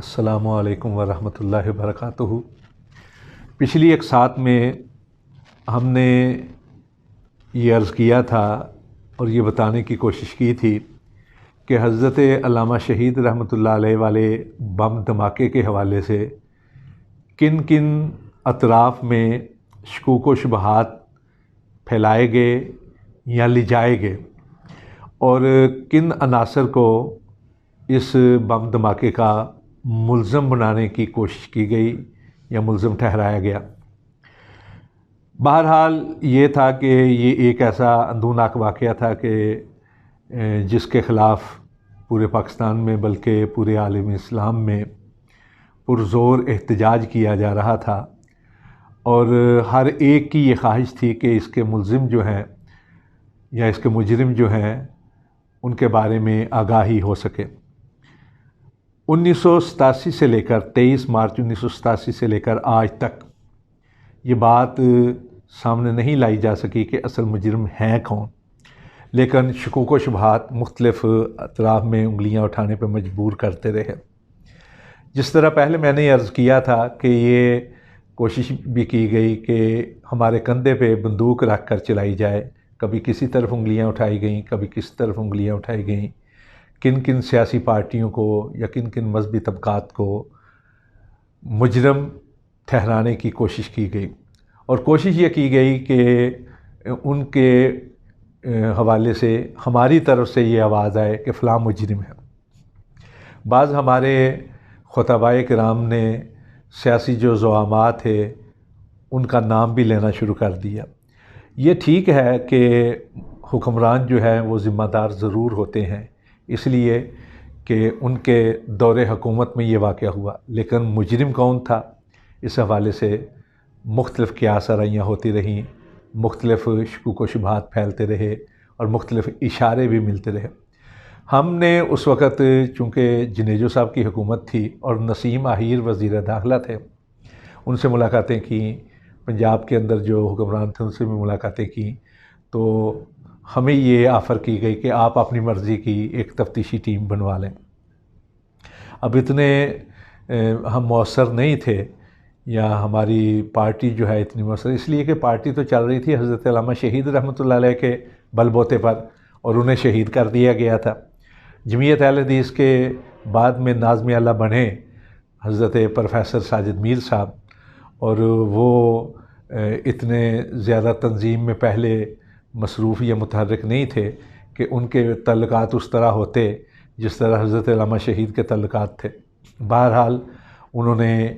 السلام علیکم ورحمۃ اللہ وبرکاتہ۔ پچھلی ایک ساتھ میں ہم نے یہ عرض کیا تھا اور یہ بتانے کی کوشش کی تھی کہ حضرت علامہ شہید رحمۃ اللہ علیہ والے بم دھماکے کے حوالے سے کن کن اطراف میں شکوک و شبہات پھیلائے گئے یا لجائے گئے اور کن عناصر کو اس بم دھماکے کا ملزم بنانے کی کوشش کی گئی یا ملزم ٹھہرایا گیا۔ بہرحال یہ تھا کہ یہ ایک ایسا اندوناک واقعہ تھا کہ جس کے خلاف پورے پاکستان میں بلکہ پورے عالم اسلام میں پرزور احتجاج کیا جا رہا تھا، اور ہر ایک کی یہ خواہش تھی کہ اس کے ملزم جو ہیں یا اس کے مجرم جو ہیں ان کے بارے میں آگاہی ہو سکے۔ 1987 سے لے کر 23 مارچ 1987 سے لے کر آج تک یہ بات سامنے نہیں لائی جا سکی کہ اصل مجرم ہیں کون، لیکن شکوک و شبہات مختلف اطراف میں انگلیاں اٹھانے پہ مجبور کرتے رہے۔ جس طرح پہلے میں نے عرض کیا تھا کہ یہ کوشش بھی کی گئی کہ ہمارے کندھے پہ بندوق رکھ کر چلائی جائے، کبھی کسی طرف انگلیاں اٹھائی گئیں، کبھی کسی طرف انگلیاں اٹھائی گئیں، کن کن سیاسی پارٹیوں کو یا کن کن مذہبی طبقات کو مجرم ٹھہرانے کی کوشش کی گئی، اور کوشش یہ کی گئی کہ ان کے حوالے سے ہماری طرف سے یہ آواز آئے کہ فلاں مجرم ہے۔ بعض ہمارے خطباء کرام نے سیاسی جو زعامات تھے ان کا نام بھی لینا شروع کر دیا۔ یہ ٹھیک ہے کہ حکمران جو ہے وہ ذمہ دار ضرور ہوتے ہیں، اس لیے کہ ان کے دور حکومت میں یہ واقعہ ہوا، لیکن مجرم کون تھا اس حوالے سے مختلف قیاس آرائیاں ہوتی رہیں، مختلف شکوک و شبہات پھیلتے رہے اور مختلف اشارے بھی ملتے رہے۔ ہم نے اس وقت چونکہ جنیجو صاحب کی حکومت تھی اور نسیم آہیر وزیر داخلہ تھے، ان سے ملاقاتیں کیں، پنجاب کے اندر جو حکمران تھے ان سے بھی ملاقاتیں کیں، تو ہمیں یہ آفر کی گئی کہ آپ اپنی مرضی کی ایک تفتیشی ٹیم بنوا لیں۔ اب اتنے ہم مؤثر نہیں تھے یا ہماری پارٹی جو ہے اتنی مؤثر، اس لیے کہ پارٹی تو چل رہی تھی حضرت علامہ شہید رحمۃ اللہ علیہ کے بل بوتے پر، اور انہیں شہید کر دیا گیا تھا۔ جمعیت اہل حدیث کے بعد میں ناظم اعلیٰ بنے حضرت پروفیسر ساجد میر صاحب، اور وہ اتنے زیادہ تنظیم میں پہلے مصروف یا متحرک نہیں تھے کہ ان کے تعلقات اس طرح ہوتے جس طرح حضرت علامہ شہید کے تعلقات تھے۔ بہرحال انہوں نے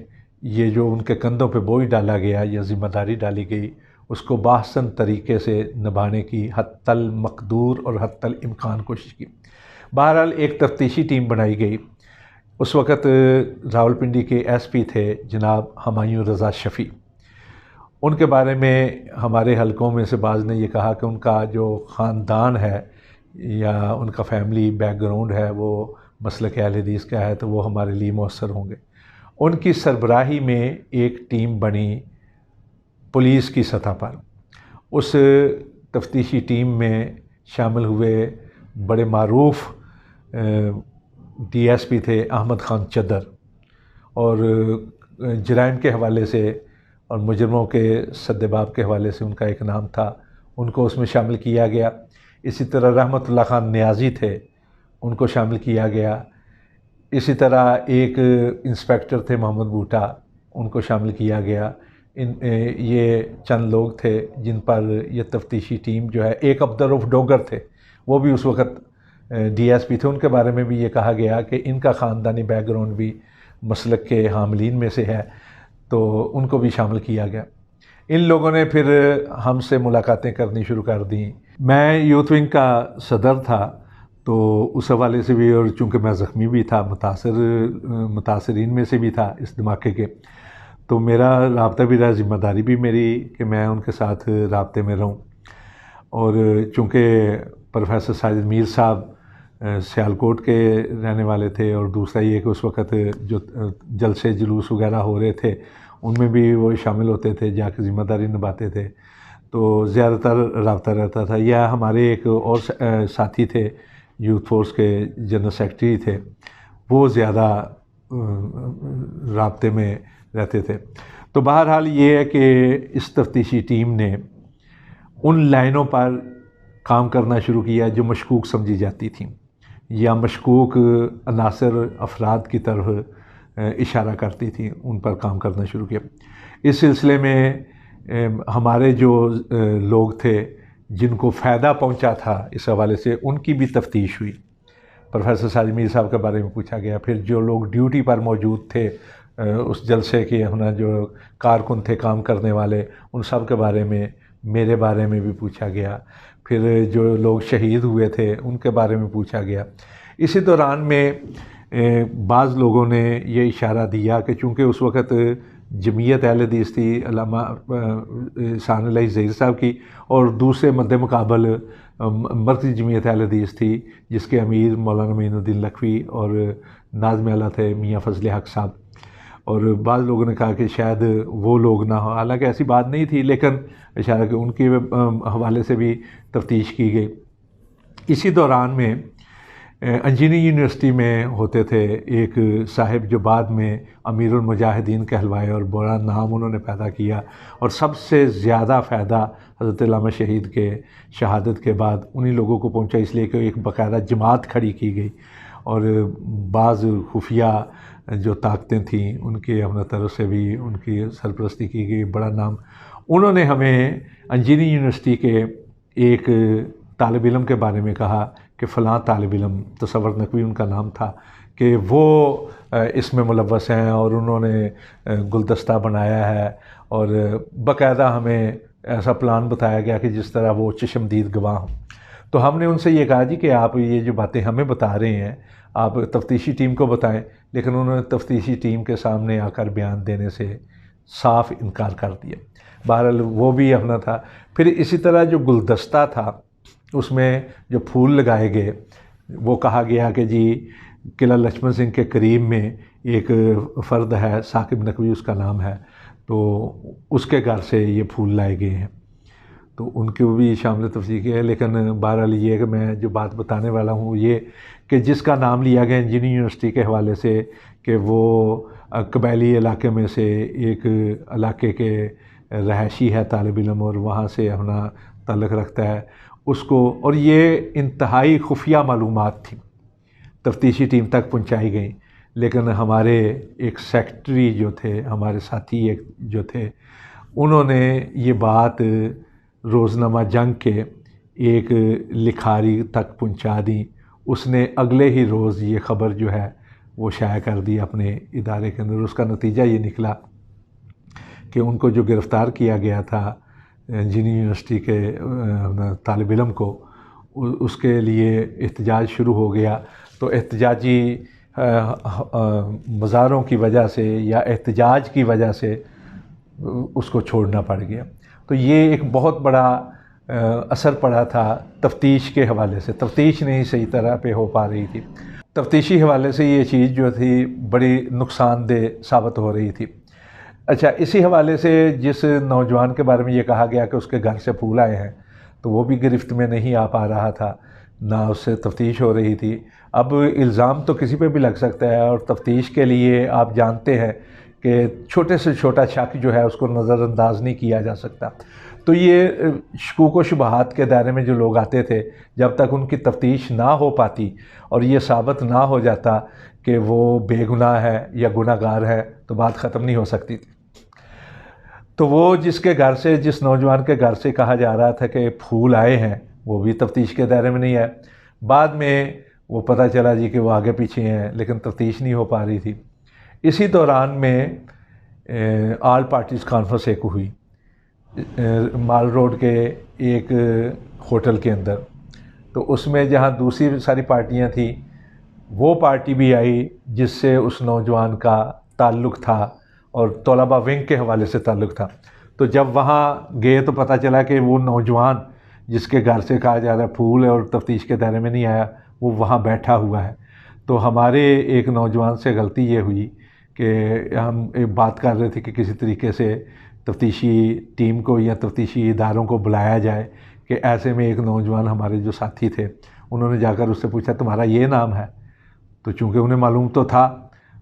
یہ جو ان کے کندھوں پہ بوجھ ڈالا گیا یا ذمہ داری ڈالی گئی، اس کو باحسن طریقے سے نبھانے کی حتی المقدور اور حتی الامکان کوشش کی۔ بہرحال ایک تفتیشی ٹیم بنائی گئی۔ اس وقت راولپنڈی کے ایس پی تھے جناب ہمایوں رضا شفیع۔ ان کے بارے میں ہمارے حلقوں میں سے بعض نے یہ کہا کہ ان کا جو خاندان ہے یا ان کا فیملی بیک گراؤنڈ ہے وہ مسلک اہل حدیث کا ہے، تو وہ ہمارے لیے مؤثر ہوں گے۔ ان کی سربراہی میں ایک ٹیم بنی پولیس کی سطح پر۔ اس تفتیشی ٹیم میں شامل ہوئے بڑے معروف ڈی ایس پی تھے احمد خان چدر، اور جرائم کے حوالے سے اور مجرموں کے سدباب کے حوالے سے ان کا ایک نام تھا، ان کو اس میں شامل کیا گیا۔ اسی طرح رحمت اللہ خان نیازی تھے، ان کو شامل کیا گیا۔ اسی طرح ایک انسپیکٹر تھے محمد بوٹا، ان کو شامل کیا گیا۔ یہ چند لوگ تھے جن پر یہ تفتیشی ٹیم جو ہے، ایک عبدالرؤف ڈوگر تھے، وہ بھی اس وقت ڈی ایس پی تھے، ان کے بارے میں بھی یہ کہا گیا کہ ان کا خاندانی بیک گراؤنڈ بھی مسلک کے حاملین میں سے ہے، تو ان کو بھی شامل کیا گیا۔ ان لوگوں نے پھر ہم سے ملاقاتیں کرنی شروع کر دیں۔ میں یوتھ ونگ کا صدر تھا، تو اس حوالے سے بھی، اور چونکہ میں زخمی بھی تھا، متاثرین میں سے بھی تھا اس دھماکے کے، تو میرا رابطہ بھی رہا، ذمہ داری بھی میری کہ میں ان کے ساتھ رابطے میں رہوں۔ اور چونکہ پروفیسر ساجد میر صاحب سیالکوٹ کے رہنے والے تھے، اور دوسرا یہ کہ اس وقت جو جلسے جلوس وغیرہ ہو رہے تھے ان میں بھی وہ شامل ہوتے تھے، جا کے ذمہ داری نبھاتے تھے، تو زیادہ تر رابطہ رہتا تھا۔ یا ہمارے ایک اور ساتھی تھے یوتھ فورس کے جنرل سیکرٹری تھے، وہ زیادہ رابطے میں رہتے تھے۔ تو بہرحال یہ ہے کہ اس تفتیشی ٹیم نے ان لائنوں پر کام کرنا شروع کیا جو مشکوک سمجھی جاتی تھیں یا مشکوک عناصر افراد کی طرف اشارہ کرتی تھیں، ان پر کام کرنا شروع کیا۔ اس سلسلے میں ہمارے جو لوگ تھے جن کو فائدہ پہنچا تھا اس حوالے سے، ان کی بھی تفتیش ہوئی۔ پروفیسر ساجد میر صاحب کے بارے میں پوچھا گیا، پھر جو لوگ ڈیوٹی پر موجود تھے اس جلسے کے ہونا، جو کارکن تھے کام کرنے والے، ان سب کے بارے میں، میرے بارے میں بھی پوچھا گیا، پھر جو لوگ شہید ہوئے تھے ان کے بارے میں پوچھا گیا۔ اسی دوران میں بعض لوگوں نے یہ اشارہ دیا کہ چونکہ اس وقت جمعیت اہل حدیث تھی علامہ احسان الہی ظہیر صاحب کی، اور دوسرے مد مقابل مرکزی جمعیت اہل حدیث تھی جس کے امیر مولانا معین الدین لکھوی اور ناظم اعلیٰ تھے میاں فضل حق صاحب، اور بعض لوگوں نے کہا کہ شاید وہ لوگ نہ ہوں، حالانکہ ایسی بات نہیں تھی، لیکن اشارہ کہ ان کے حوالے سے بھی تفتیش کی گئی۔ اسی دوران میں انجینئرنگ یونیورسٹی میں ہوتے تھے ایک صاحب جو بعد میں امیر المجاہدین کہلوائے، اور بڑا نام انہوں نے پیدا کیا، اور سب سے زیادہ فائدہ حضرت علامہ شہید کے شہادت کے بعد انہی لوگوں کو پہنچا، اس لیے کہ ایک باقاعدہ جماعت کھڑی کی گئی، اور بعض خفیہ جو طاقتیں تھیں ان کے اپنا طرف سے بھی ان کی سرپرستی کی گئی، بڑا نام۔ انہوں نے ہمیں انجینئرنگ یونیورسٹی کے ایک طالب علم کے بارے میں کہا کہ فلاں طالب علم، تصور نقوی ان کا نام تھا، کہ وہ اس میں ملوث ہیں، اور انہوں نے گلدستہ بنایا ہے، اور باقاعدہ ہمیں ایسا پلان بتایا گیا کہ جس طرح وہ چشمدید گواہ ہوں۔ تو ہم نے ان سے یہ کہا جی کہ آپ یہ جو باتیں ہمیں بتا رہے ہیں آپ تفتیشی ٹیم کو بتائیں، لیکن انہوں نے تفتیشی ٹیم کے سامنے آ کر بیان دینے سے صاف انکار کر دیا۔ بہرحال وہ بھی اپنا تھا۔ پھر اسی طرح جو گلدستہ تھا اس میں جو پھول لگائے گئے، وہ کہا گیا کہ جی قلعہ لچھمن سنگھ کے قریب میں ایک فرد ہے، ثاقب نقوی اس کا نام ہے، تو اس کے گھر سے یہ پھول لائے گئے ہیں، تو ان کو بھی شامل تفصیل کی ہے۔ لیکن بہرحال یہ کہ میں جو بات بتانے والا ہوں یہ کہ جس کا نام لیا گیا انجینئرنگ یونیورسٹی کے حوالے سے کہ وہ قبائلی علاقے میں سے ایک علاقے کے رہائشی ہے طالب علم، اور وہاں سے اپنا تعلق رکھتا ہے اس کو، اور یہ انتہائی خفیہ معلومات تھیں تفتیشی ٹیم تک پہنچائی گئیں، لیکن ہمارے ایک سیکٹری جو تھے، ہمارے ساتھی ایک جو تھے، انہوں نے یہ بات روزنامہ جنگ کے ایک لکھاری تک پہنچا دی۔ اس نے اگلے ہی روز یہ خبر جو ہے وہ شائع کر دی اپنے ادارے کے اندر۔ اس کا نتیجہ یہ نکلا کہ ان کو جو گرفتار کیا گیا تھا انجینئرنگ یونیورسٹی کے طالب علم کو، اس کے لیے احتجاج شروع ہو گیا، تو احتجاجی مظاہروں کی وجہ سے یا احتجاج کی وجہ سے اس کو چھوڑنا پڑ گیا۔ تو یہ ایک بہت بڑا اثر پڑا تھا تفتیش کے حوالے سے، تفتیش نہیں صحیح طرح پہ ہو پا رہی تھی، تفتیشی حوالے سے یہ چیز جو تھی بڑی نقصان دہ ثابت ہو رہی تھی۔ اچھا، اسی حوالے سے جس نوجوان کے بارے میں یہ کہا گیا کہ اس کے گھر سے پھول آئے ہیں، تو وہ بھی گرفت میں نہیں آ پا رہا تھا، نہ اس سے تفتیش ہو رہی تھی۔ اب الزام تو کسی پہ بھی لگ سکتا ہے، اور تفتیش کے لیے آپ جانتے ہیں کہ چھوٹے سے چھوٹا شک جو ہے اس کو نظر انداز نہیں کیا جا سکتا۔ تو یہ شکوک و شبہات کے دائرے میں جو لوگ آتے تھے، جب تک ان کی تفتیش نہ ہو پاتی اور یہ ثابت نہ ہو جاتا کہ وہ بے گناہ ہے یا گناہ گار ہے، تو بات ختم نہیں ہو سکتی تھی۔ تو وہ جس کے گھر سے، جس نوجوان کے گھر سے کہا جا رہا تھا کہ پھول آئے ہیں، وہ بھی تفتیش کے دائرے میں نہیں ہے۔ بعد میں وہ پتہ چلا جی کہ وہ آگے پیچھے ہیں، لیکن تفتیش نہیں ہو پا رہی تھی۔ اسی دوران میں آل پارٹیز کانفرنس ایک ہوئی مال روڈ کے ایک ہوٹل کے اندر، تو اس میں جہاں دوسری ساری پارٹیاں تھیں، وہ پارٹی بھی آئی جس سے اس نوجوان کا تعلق تھا اور طلباء ونگ کے حوالے سے تعلق تھا۔ تو جب وہاں گئے تو پتہ چلا کہ وہ نوجوان جس کے گھر سے کہا جا رہا ہے پھول ہے اور تفتیش کے دائرے میں نہیں آیا، وہ وہاں بیٹھا ہوا ہے۔ تو ہمارے ایک نوجوان سے غلطی یہ ہوئی کہ ہم بات کر رہے تھے کہ کسی طریقے سے تفتیشی ٹیم کو یا تفتیشی اداروں کو بلایا جائے، کہ ایسے میں ایک نوجوان ہمارے جو ساتھی تھے انہوں نے جا کر اس سے پوچھا تمہارا یہ نام ہے؟ تو چونکہ انہیں معلوم تو تھا،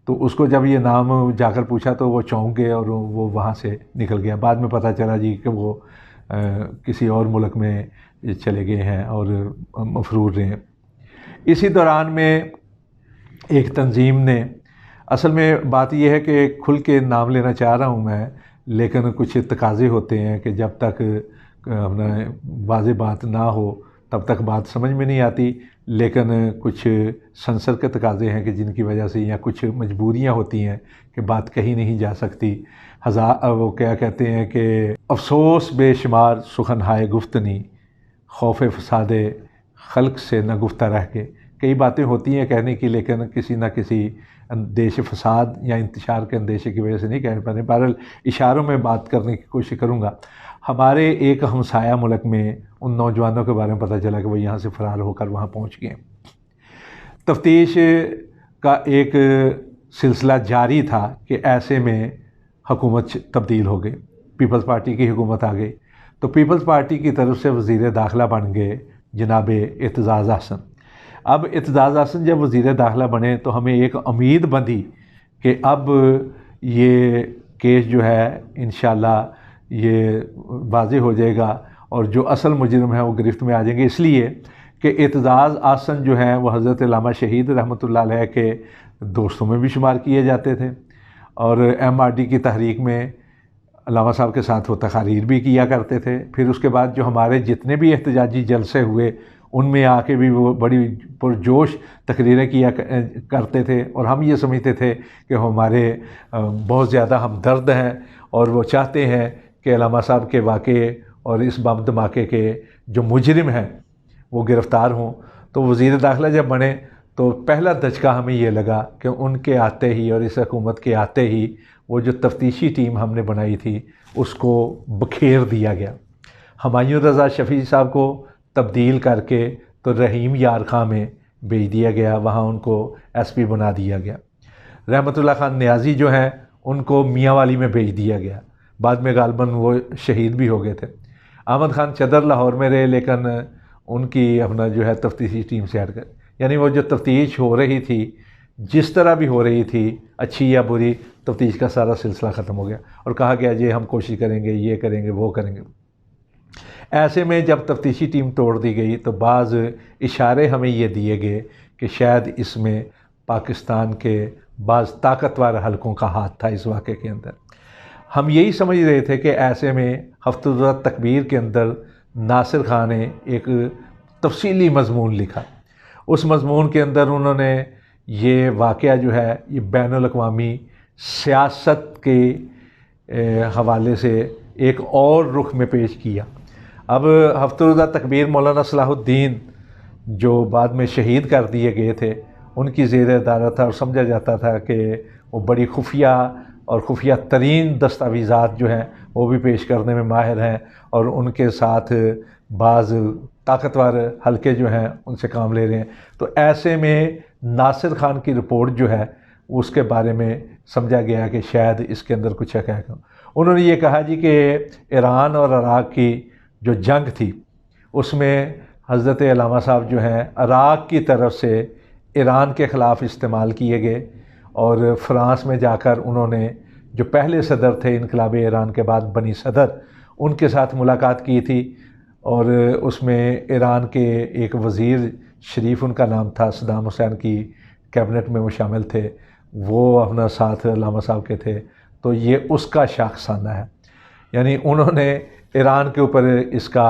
تو اس کو جب یہ نام جا کر پوچھا تو وہ چونک گئے اور وہ وہاں سے نکل گیا. بعد میں پتہ چلا جی کہ وہ کسی اور ملک میں چلے گئے ہیں اور مفرور رہے ہیں. اسی دوران میں ایک تنظیم نے، اصل میں بات یہ ہے کہ کھل کے نام لینا چاہ رہا ہوں میں، لیکن کچھ تقاضے ہوتے ہیں کہ جب تک اپنا واضح بات نہ ہو تب تک بات سمجھ میں نہیں آتی، لیکن کچھ سنسر کے تقاضے ہیں کہ جن کی وجہ سے یا کچھ مجبوریاں ہوتی ہیں کہ بات کہیں نہیں جا سکتی. وہ کیا کہتے ہیں کہ افسوس بے شمار سخن ہائے گفتنی، خوف فساد خلق سے نہ گفتہ رہ کے. کئی باتیں ہوتی ہیں کہنے کی، لیکن کسی نہ کسی اندیش فساد یا انتشار کے اندیشے کی وجہ سے نہیں کہہ پاتے. بہرحال اشاروں میں بات کرنے کی کوشش کروں گا. ہمارے ایک ہمسایہ ملک میں ان نوجوانوں کے بارے میں پتہ چلا کہ وہ یہاں سے فرار ہو کر وہاں پہنچ گئے. تفتیش کا ایک سلسلہ جاری تھا کہ ایسے میں حکومت تبدیل ہو گئی، پیپلز پارٹی کی حکومت آ گئی. تو پیپلز پارٹی کی طرف سے وزیر داخلہ بن گئے جناب اعتزاز احسن. اب اعتزاز احسن جب وزیر داخلہ بنے تو ہمیں ایک امید بندھی کہ اب یہ کیس جو ہے انشاءاللہ یہ واضح ہو جائے گا اور جو اصل مجرم ہے وہ گرفت میں آ جائیں گے. اس لیے کہ اعتزاز احسن جو ہیں وہ حضرت علامہ شہید رحمۃ اللہ علیہ کے دوستوں میں بھی شمار کیے جاتے تھے، اور ایم آر ڈی کی تحریک میں علامہ صاحب کے ساتھ وہ تقاریر بھی کیا کرتے تھے. پھر اس کے بعد جو ہمارے جتنے بھی احتجاجی جلسے ہوئے ان میں آ کے بھی وہ بڑی پرجوش تقریریں کیا کرتے تھے، اور ہم یہ سمجھتے تھے کہ ہمارے بہت زیادہ ہمدرد ہیں اور وہ چاہتے ہیں کہ علامہ صاحب کے واقعے اور اس بم دھماکے کے جو مجرم ہیں وہ گرفتار ہوں. تو وزیر داخلہ جب بنے تو پہلا دھچکا ہمیں یہ لگا کہ ان کے آتے ہی اور اس حکومت کے آتے ہی وہ جو تفتیشی ٹیم ہم نے بنائی تھی اس کو بکھیر دیا گیا. ہمایوں رضا شفیع صاحب کو تبدیل کر کے تو رحیم یار خان میں بھیج دیا گیا، وہاں ان کو ایس پی بنا دیا گیا. رحمت اللہ خان نیازی جو ہیں ان کو میاں والی میں بھیج دیا گیا، بعد میں غالباً وہ شہید بھی ہو گئے تھے. احمد خان چدر لاہور میں رہے، لیکن ان کی اپنا جو ہے تفتیشی ٹیم سے ہٹ کر، یعنی وہ جو تفتیش ہو رہی تھی جس طرح بھی ہو رہی تھی اچھی یا بری، تفتیش کا سارا سلسلہ ختم ہو گیا اور کہا گیا جی ہم کوشش کریں گے، یہ کریں گے، وہ کریں گے. ایسے میں جب تفتیشی ٹیم توڑ دی گئی تو بعض اشارے ہمیں یہ دیے گئے کہ شاید اس میں پاکستان کے بعض طاقتور حلقوں کا ہاتھ تھا اس واقعے کے اندر. ہم یہی سمجھ رہے تھے کہ ایسے میں ہفتہ روزہ تکبیر کے اندر ناصر خان نے ایک تفصیلی مضمون لکھا. اس مضمون کے اندر انہوں نے یہ واقعہ جو ہے یہ بین الاقوامی سیاست کے حوالے سے ایک اور رخ میں پیش کیا. اب ہفتہ روزہ تکبیر مولانا صلاح الدین جو بعد میں شہید کر دیے گئے تھے ان کی زیر ادارت تھا، اور سمجھا جاتا تھا کہ وہ بڑی خفیہ اور خفیہ ترین دستاویزات جو ہیں وہ بھی پیش کرنے میں ماہر ہیں، اور ان کے ساتھ بعض طاقتور حلقے جو ہیں ان سے کام لے رہے ہیں. تو ایسے میں ناصر خان کی رپورٹ جو ہے اس کے بارے میں سمجھا گیا کہ شاید اس کے اندر کچھ حقائق ہوں. انہوں نے یہ کہا جی کہ ایران اور عراق کی جو جنگ تھی اس میں حضرت علامہ صاحب جو ہیں عراق کی طرف سے ایران کے خلاف استعمال کیے گئے، اور فرانس میں جا کر انہوں نے جو پہلے صدر تھے انقلاب ایران کے بعد بنی صدر ان کے ساتھ ملاقات کی تھی، اور اس میں ایران کے ایک وزیر شریف ان کا نام تھا، صدام حسین کی کیبنٹ میں وہ شامل تھے، وہ اپنا ساتھ علامہ صاحب کے تھے. تو یہ اس کا شاخسانہ ہے، یعنی انہوں نے ایران کے اوپر اس کا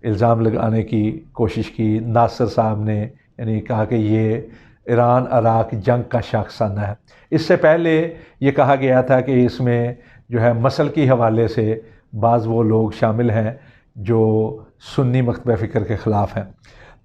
الزام لگانے کی کوشش کی. ناصر صاحب نے یعنی کہا کہ یہ ایران عراق جنگ کا شاخسانہ ہے. اس سے پہلے یہ کہا گیا تھا کہ اس میں جو ہے مسل کی حوالے سے بعض وہ لوگ شامل ہیں جو سنی مکتبہ فکر کے خلاف ہیں.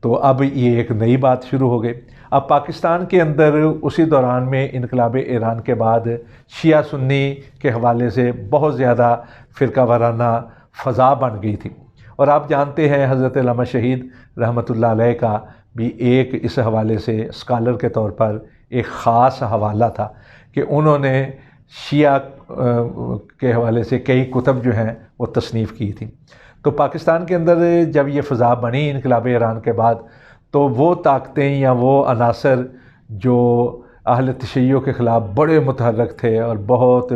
تو اب یہ ایک نئی بات شروع ہو گئی. اب پاکستان کے اندر اسی دوران میں انقلاب ایران کے بعد شیعہ سنی کے حوالے سے بہت زیادہ فرقہ وارانہ فضا بن گئی تھی، اور آپ جانتے ہیں حضرت علامہ شہید رحمۃ اللہ علیہ کا بھی ایک اس حوالے سے اسکالر کے طور پر ایک خاص حوالہ تھا کہ انہوں نے شیعہ کے حوالے سے کئی کتب جو ہیں وہ تصنیف کی تھی. تو پاکستان کے اندر جب یہ فضا بنی انقلاب ایران کے بعد تو وہ طاقتیں یا وہ عناصر جو اہل تشیع کے خلاف بڑے متحرک تھے اور بہت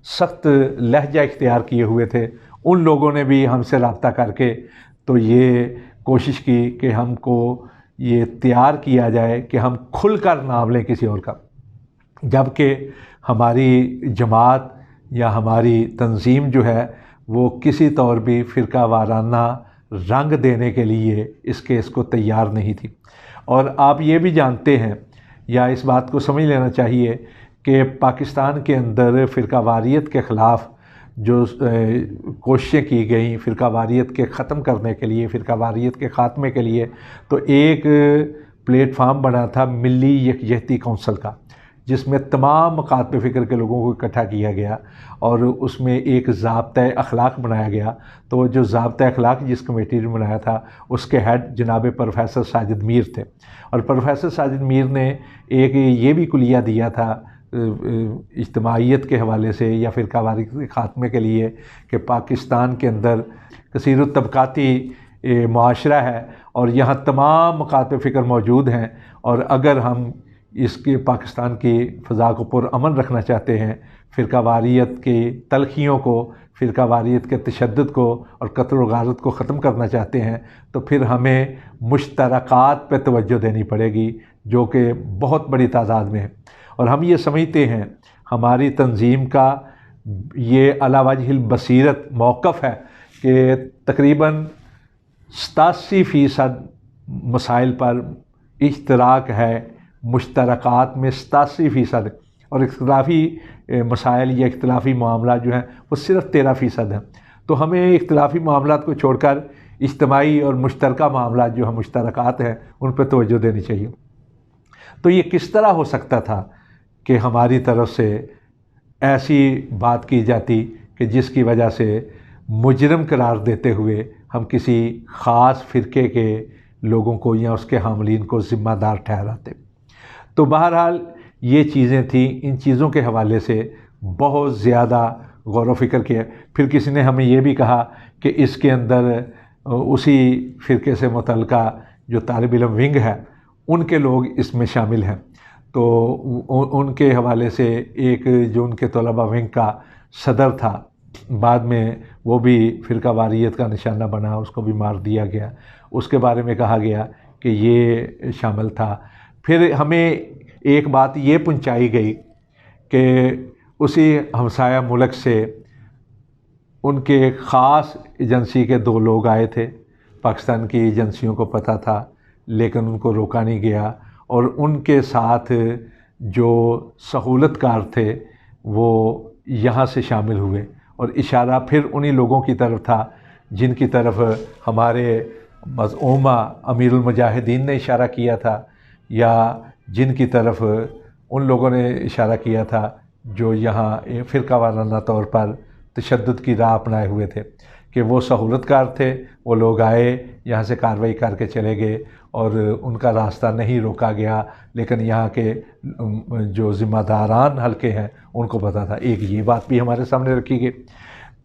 سخت لہجہ اختیار کیے ہوئے تھے، ان لوگوں نے بھی ہم سے رابطہ کر کے تو یہ کوشش کی کہ ہم کو یہ تیار کیا جائے کہ ہم کھل کر نام لیں کسی اور کا، جبکہ ہماری جماعت یا ہماری تنظیم جو ہے وہ کسی طور بھی فرقہ وارانہ رنگ دینے کے لیے اس کیس کو تیار نہیں تھی۔ اور آپ یہ بھی جانتے ہیں یا اس بات کو سمجھ لینا چاہیے کہ پاکستان کے اندر فرقہ واریت کے خلاف جو کوششیں کی گئیں فرقہ واریت کے ختم کرنے کے لیے، فرقہ واریت کے خاتمے کے لیے، تو ایک پلیٹ فارم بنا تھا ملی یکجہتی کونسل کا، جس میں تمام مکاتب فکر کے لوگوں کو اکٹھا کیا گیا اور اس میں ایک ضابطۂ اخلاق بنایا گیا۔ تو جو ضابطۂ اخلاق جس کمیٹی نے بنایا تھا اس کے ہیڈ جناب پروفیسر ساجد میر تھے، اور پروفیسر ساجد میر نے ایک یہ بھی کلیہ دیا تھا اجتماعیت کے حوالے سے یا فرقہ واریت کے خاتمے کے لیے کہ پاکستان کے اندر کثیر الطبقاتی معاشرہ ہے اور یہاں تمام مکاتب فکر موجود ہیں، اور اگر ہم اس کے پاکستان کی فضا کو پرامن رکھنا چاہتے ہیں، فرقہ واریت کی تلخیوں کو، فرقہ واریت کے تشدد کو اور قتل و غارت کو ختم کرنا چاہتے ہیں، تو پھر ہمیں مشترکات پہ توجہ دینی پڑے گی جو کہ بہت بڑی تعداد میں ہے۔ اور ہم یہ سمجھتے ہیں ہماری تنظیم کا یہ علی وجہ البصیرت موقف ہے کہ تقریباً 87% مسائل پر اشتراک ہے، مشترکات میں 87%، اور اختلافی مسائل یا اختلافی معاملات جو ہیں وہ صرف 13% ہیں۔ تو ہمیں اختلافی معاملات کو چھوڑ کر اجتماعی اور مشترکہ معاملات جو ہیں مشترکات ہیں ان پہ توجہ دینی چاہیے۔ تو یہ کس طرح ہو سکتا تھا کہ ہماری طرف سے ایسی بات کی جاتی کہ جس کی وجہ سے مجرم قرار دیتے ہوئے ہم کسی خاص فرقے کے لوگوں کو یا اس کے حاملین کو ذمہ دار ٹھہراتے۔ تو بہرحال یہ چیزیں تھیں، ان چیزوں کے حوالے سے بہت زیادہ غور و فکر کیا۔ پھر کسی نے ہمیں یہ بھی کہا کہ اس کے اندر اسی فرقے سے متعلقہ جو طالب علم ونگ ہے ان کے لوگ اس میں شامل ہیں، تو ان کے حوالے سے ایک جو ان کے طلبہ ونگ کا صدر تھا بعد میں وہ بھی فرقہ واریت کا نشانہ بنا، اس کو بھی مار دیا گیا، اس کے بارے میں کہا گیا کہ یہ شامل تھا۔ پھر ہمیں ایک بات یہ پہنچائی گئی کہ اسی ہمسایہ ملک سے ان کے خاص ایجنسی کے 2 لوگ آئے تھے، پاکستان کی ایجنسیوں کو پتہ تھا لیکن ان کو روکا نہیں گیا، اور ان کے ساتھ جو سہولت کار تھے وہ یہاں سے شامل ہوئے، اور اشارہ پھر انہی لوگوں کی طرف تھا جن کی طرف ہمارے مزعومہ امیر المجاہدین نے اشارہ کیا تھا، یا جن کی طرف ان لوگوں نے اشارہ کیا تھا جو یہاں فرقہ وارانہ طور پر تشدد کی راہ اپنائے ہوئے تھے، کہ وہ سہولت کار تھے، وہ لوگ آئے یہاں سے کارروائی کر کے چلے گئے اور ان کا راستہ نہیں روکا گیا، لیکن یہاں کے جو ذمہ داران حلقے ہیں ان کو پتہ تھا۔ ایک یہ بات بھی ہمارے سامنے رکھی گئی۔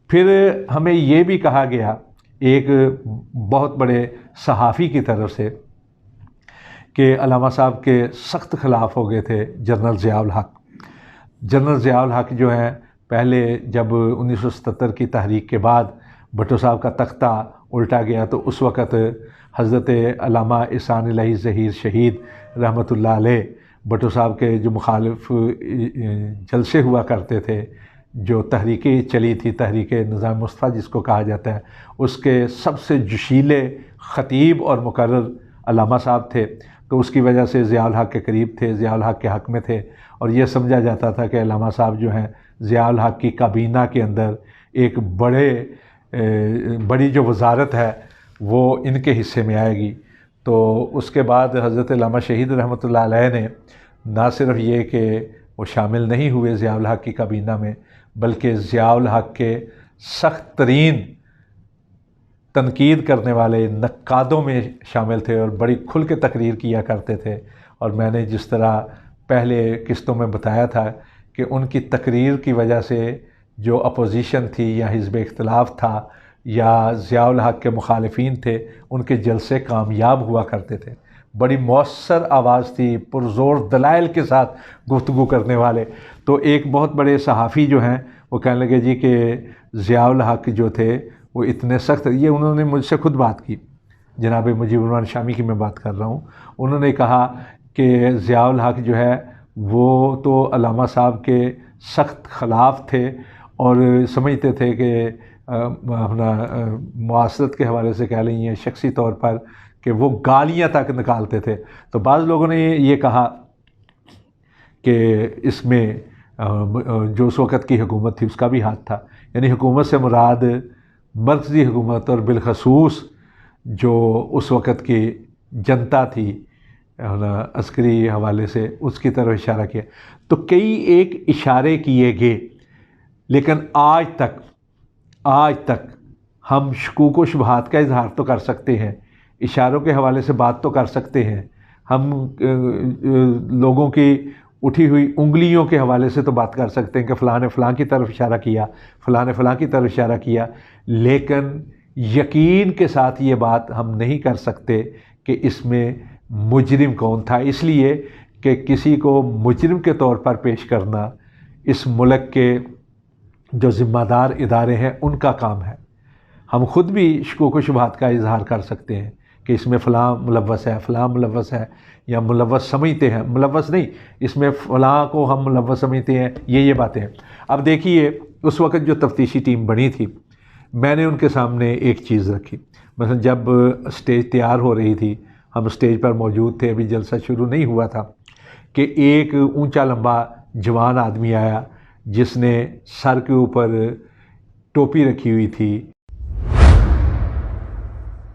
پھر ہمیں یہ بھی کہا گیا ایک بہت بڑے صحافی کی طرف سے کہ علامہ صاحب کے سخت خلاف ہو گئے تھے جنرل ضیاء الحق۔ جنرل ضیاء الحق جو ہیں پہلے جب 1977 کی تحریک کے بعد بھٹو صاحب کا تختہ الٹا گیا تو اس وقت حضرت علامہ احسان الہی ظہیر شہید رحمۃ اللہ علیہ بھٹو صاحب کے جو مخالف جلسے ہوا کرتے تھے، جو تحریکیں چلی تھی، تحریک نظام مصطفیٰ جس کو کہا جاتا ہے، اس کے سب سے جوشیلے خطیب اور مقرر علامہ صاحب تھے، تو اس کی وجہ سے ضیاء الحق کے قریب تھے، ضیاء الحق کے حق میں تھے، اور یہ سمجھا جاتا تھا کہ علامہ صاحب جو ہیں ضیاء الحق کی کابینہ کے اندر ایک بڑی جو وزارت ہے وہ ان کے حصے میں آئے گی۔ تو اس کے بعد حضرت علامہ شہید رحمۃ اللہ علیہ نے نہ صرف یہ کہ وہ شامل نہیں ہوئے ضیاء الحق کی کابینہ میں، بلکہ ضیاء الحق کے سخت ترین تنقید کرنے والے نقادوں میں شامل تھے اور بڑی کھل کے تقریر کیا کرتے تھے۔ اور میں نے جس طرح پہلے قسطوں میں بتایا تھا کہ ان کی تقریر کی وجہ سے جو اپوزیشن تھی یا حزب اختلاف تھا یا ضیاء الحق کے مخالفین تھے، ان کے جلسے کامیاب ہوا کرتے تھے۔ بڑی مؤثر آواز تھی، پرزور دلائل کے ساتھ گفتگو کرنے والے. تو ایک بہت بڑے صحافی جو ہیں وہ کہنے لگے جی کہ ضیاء الحق جو تھے وہ اتنے سخت، یہ انہوں نے مجھ سے خود بات کی، جناب مجیب الرحمن شامی کی میں بات کر رہا ہوں. انہوں نے کہا کہ ضیاء الحق جو ہے وہ تو علامہ صاحب کے سخت خلاف تھے اور سمجھتے تھے کہ اپنا معاصرت کے حوالے سے کہہ لیں یا شخصی طور پر کہ وہ گالیاں تک نکالتے تھے. تو بعض لوگوں نے یہ کہا کہ اس میں جو اس وقت کی حکومت تھی اس کا بھی ہاتھ تھا، یعنی حکومت سے مراد مرکزی حکومت اور بالخصوص جو اس وقت کی جنتا تھی عسکری حوالے سے اس کی طرف اشارہ کیا. تو کئی ایک اشارے کیے گئے، لیکن آج تک ہم شکوک و شبہات کا اظہار تو کر سکتے ہیں، اشاروں کے حوالے سے بات تو کر سکتے ہیں، ہم لوگوں کی اٹھی ہوئی انگلیوں کے حوالے سے تو بات کر سکتے ہیں کہ فلاں نے فلاں کی طرف اشارہ کیا، فلاں نے فلاں کی طرف اشارہ کیا، لیکن یقین کے ساتھ یہ بات ہم نہیں کر سکتے کہ اس میں مجرم کون تھا، اس لیے کہ کسی کو مجرم کے طور پر پیش کرنا اس ملک کے جو ذمہ دار ادارے ہیں ان کا کام ہے. ہم خود بھی شکوک و شبہات کا اظہار کر سکتے ہیں کہ اس میں فلاں ملوث ہے، فلاں ملوث ہے، یا ملوث سمجھتے ہیں، ملوث نہیں، اس میں فلاں کو ہم ملوث سمجھتے ہیں، یہ باتیں ہیں. اب دیکھیے اس وقت جو تفتیشی ٹیم بنی تھی، میں نے ان کے سامنے ایک چیز رکھی. مثلا جب اسٹیج تیار ہو رہی تھی، ہم اسٹیج پر موجود تھے، ابھی جلسہ شروع نہیں ہوا تھا، کہ ایک اونچا لمبا جوان آدمی آیا جس نے سر کے اوپر ٹوپی رکھی ہوئی تھی